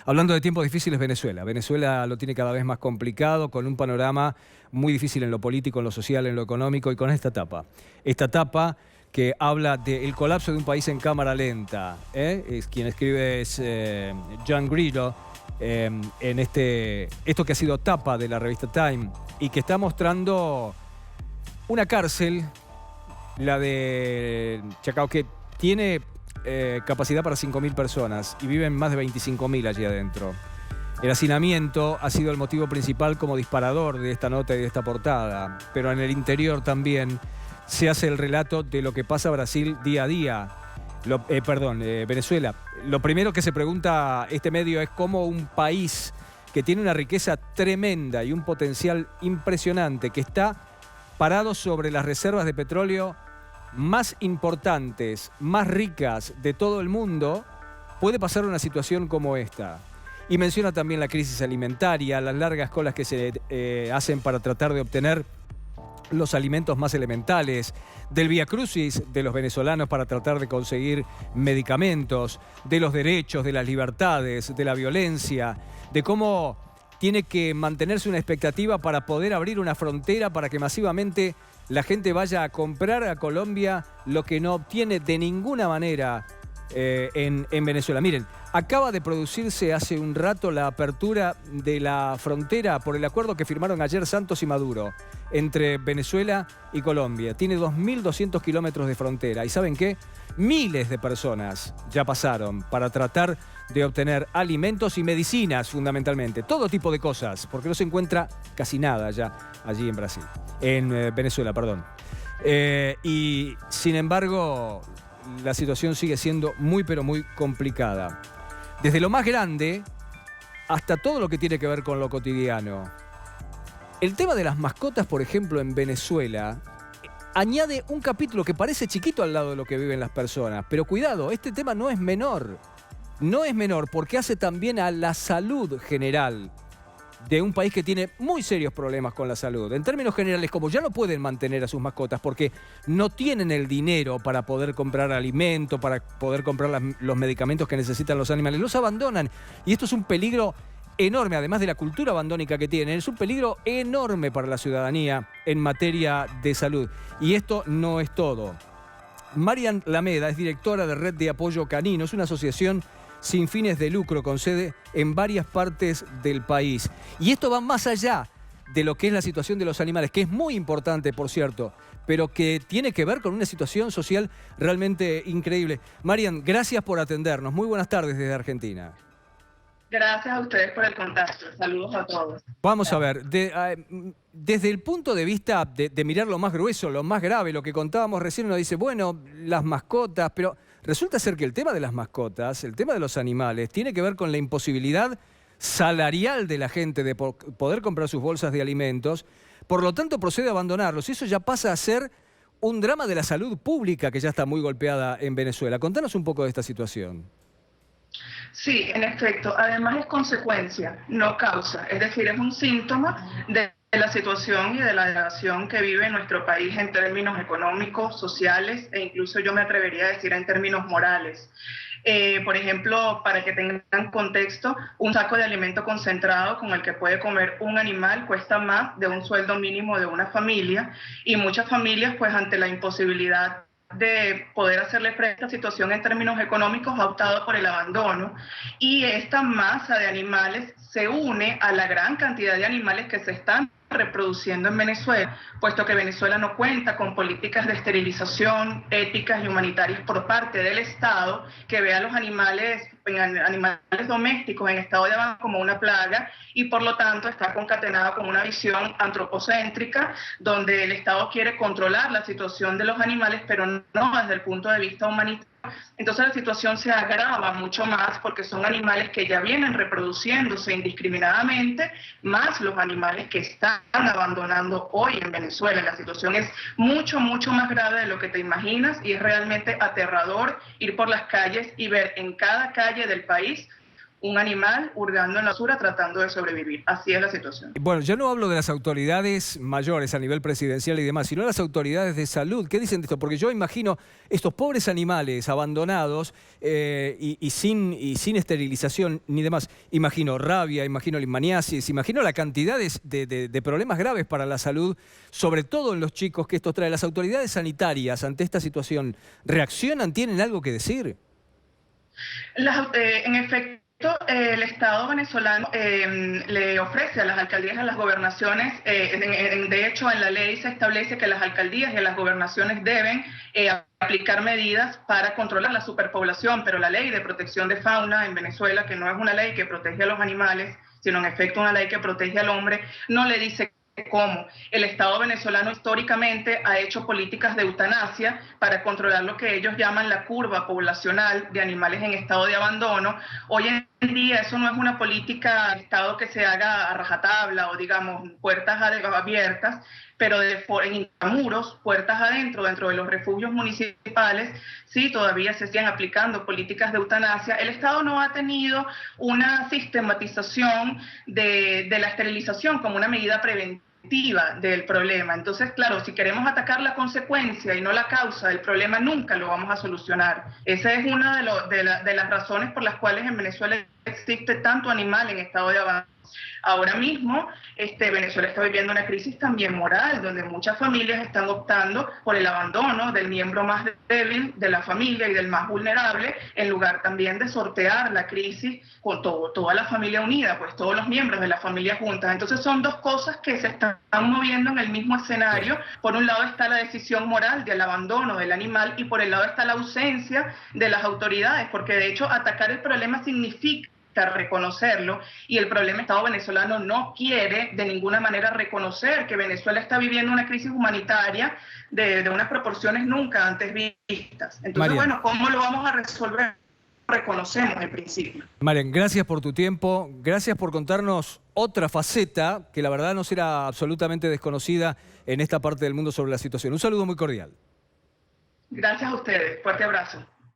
Hablando de tiempos difíciles, Venezuela. Venezuela lo tiene cada vez más complicado, con un panorama muy difícil en lo político, en lo social, en lo económico, y con esta etapa. Esta etapa que habla del colapso de un país en cámara lenta. Quien escribe es John Grillo, en esto que ha sido tapa de la revista Time, y que está mostrando una cárcel, la de Chacao, que tiene capacidad para 5.000 personas y viven más de 25.000 allí adentro. El hacinamiento ha sido el motivo principal como disparador de esta nota y de esta portada, pero en el interior también se hace el relato de lo que pasa a Brasil día a día. Venezuela. Lo primero que se pregunta este medio es cómo un país que tiene una riqueza tremenda y un potencial impresionante, que está parado sobre las reservas de petróleo más importantes, más ricas de todo el mundo, puede pasar una situación como esta. Y menciona también la crisis alimentaria, las largas colas que se hacen para tratar de obtener los alimentos más elementales, del viacrucis de los venezolanos para tratar de conseguir medicamentos, de los derechos, de las libertades, de la violencia, de cómo tiene que mantenerse una expectativa para poder abrir una frontera para que masivamente la gente vaya a comprar a Colombia lo que no obtiene de ninguna manera en Venezuela. Miren, acaba de producirse hace un rato la apertura de la frontera por el acuerdo que firmaron ayer Santos y Maduro entre Venezuela y Colombia. Tiene 2.200 kilómetros de frontera. ¿Y saben qué? Miles de personas ya pasaron para tratar de obtener alimentos y medicinas, fundamentalmente. Todo tipo de cosas, porque no se encuentra casi nada ya allí en Brasil. En Venezuela, perdón. Y sin embargo, la situación sigue siendo muy, pero muy complicada. Desde lo más grande hasta todo lo que tiene que ver con lo cotidiano. El tema de las mascotas, por ejemplo, en Venezuela, añade un capítulo que parece chiquito al lado de lo que viven las personas. Pero cuidado, este tema no es menor. No es menor porque hace también a la salud general de un país que tiene muy serios problemas con la salud. En términos generales, como ya no pueden mantener a sus mascotas porque no tienen el dinero para poder comprar alimento, para poder comprar los medicamentos que necesitan los animales, los abandonan. Y esto es un peligro enorme, además de la cultura abandónica que tienen, es un peligro enorme para la ciudadanía en materia de salud. Y esto no es todo. Marian Lameda es directora de Red de Apoyo Canino, es una asociación sin fines de lucro con sede en varias partes del país. Y esto va más allá de lo que es la situación de los animales, que es muy importante, por cierto, pero que tiene que ver con una situación social realmente increíble. Marian, gracias por atendernos. Muy buenas tardes desde Argentina. Gracias a ustedes por el contacto. Saludos a todos. Vamos a ver, desde el punto de vista de mirar lo más grueso, lo más grave, lo que contábamos recién, uno dice, bueno, las mascotas, pero resulta ser que el tema de las mascotas, el tema de los animales, tiene que ver con la imposibilidad salarial de la gente de poder comprar sus bolsas de alimentos, por lo tanto procede a abandonarlos. Y eso ya pasa a ser un drama de la salud pública que ya está muy golpeada en Venezuela. Contanos un poco de esta situación. Sí, en efecto. Además es consecuencia, no causa. Es decir, es un síntoma de la situación y de la degradación que vive nuestro país en términos económicos, sociales e incluso yo me atrevería a decir en términos morales. Por ejemplo, para que tengan contexto, un saco de alimento concentrado con el que puede comer un animal cuesta más de un sueldo mínimo de una familia y muchas familias, pues ante la imposibilidad de poder hacerle frente a esta situación en términos económicos, ha optado por el abandono, y esta masa de animales se une a la gran cantidad de animales que se están reproduciendo en Venezuela, puesto que Venezuela no cuenta con políticas de esterilización éticas y humanitarias por parte del Estado que ve a los animales domésticos en estado de abandono como una plaga, y por lo tanto está concatenada con una visión antropocéntrica donde el Estado quiere controlar la situación de los animales, pero no desde el punto de vista humanitario. Entonces la situación se agrava mucho más porque son animales que ya vienen reproduciéndose indiscriminadamente, más los animales que están abandonando hoy en Venezuela. La situación es mucho, mucho más grave de lo que te imaginas y es realmente aterrador ir por las calles y ver en cada calle del país un animal hurgando en la basura tratando de sobrevivir. Así es la situación. Bueno, ya no hablo de las autoridades mayores a nivel presidencial y demás, sino las autoridades de salud. ¿Qué dicen de esto? Porque yo imagino estos pobres animales abandonados y sin esterilización ni demás. Imagino rabia, imagino leishmaniasis, imagino la cantidad de problemas graves para la salud, sobre todo en los chicos que esto trae. ¿Las autoridades sanitarias ante esta situación reaccionan? ¿Tienen algo que decir? En efecto, el Estado venezolano le ofrece a las alcaldías y a las gobernaciones, de hecho en la ley se establece que las alcaldías y las gobernaciones deben aplicar medidas para controlar la superpoblación, pero la ley de protección de fauna en Venezuela, que no es una ley que protege a los animales, sino en efecto una ley que protege al hombre, no le dice cómo. El Estado venezolano históricamente ha hecho políticas de eutanasia para controlar lo que ellos llaman la curva poblacional de animales en estado de abandono. Hoy en día eso no es una política de Estado que se haga a rajatabla o digamos puertas abiertas, pero en intramuros, puertas adentro, dentro de los refugios municipales, sí todavía se siguen aplicando políticas de eutanasia. El Estado no ha tenido una sistematización de la esterilización como una medida preventiva del problema. Entonces, claro, si queremos atacar la consecuencia y no la causa del problema, nunca lo vamos a solucionar. Esa es una de las razones por las cuales en Venezuela existe tanto animal en estado de abandono. Ahora mismo, Venezuela está viviendo una crisis también moral, donde muchas familias están optando por el abandono del miembro más débil de la familia y del más vulnerable, en lugar también de sortear la crisis con toda la familia unida, pues todos los miembros de la familia juntas. Entonces son dos cosas que se están moviendo en el mismo escenario. Por un lado está la decisión moral del abandono del animal y por el lado está la ausencia de las autoridades, porque de hecho atacar el problema significa reconocerlo, y el problema Estado venezolano no quiere de ninguna manera reconocer que Venezuela está viviendo una crisis humanitaria de unas proporciones nunca antes vistas. Entonces, Marian, bueno, ¿cómo lo vamos a resolver? Reconocemos en principio. Marian, gracias por tu tiempo, gracias por contarnos otra faceta que la verdad nos era absolutamente desconocida en esta parte del mundo sobre la situación. Un saludo muy cordial. Gracias a ustedes, fuerte abrazo.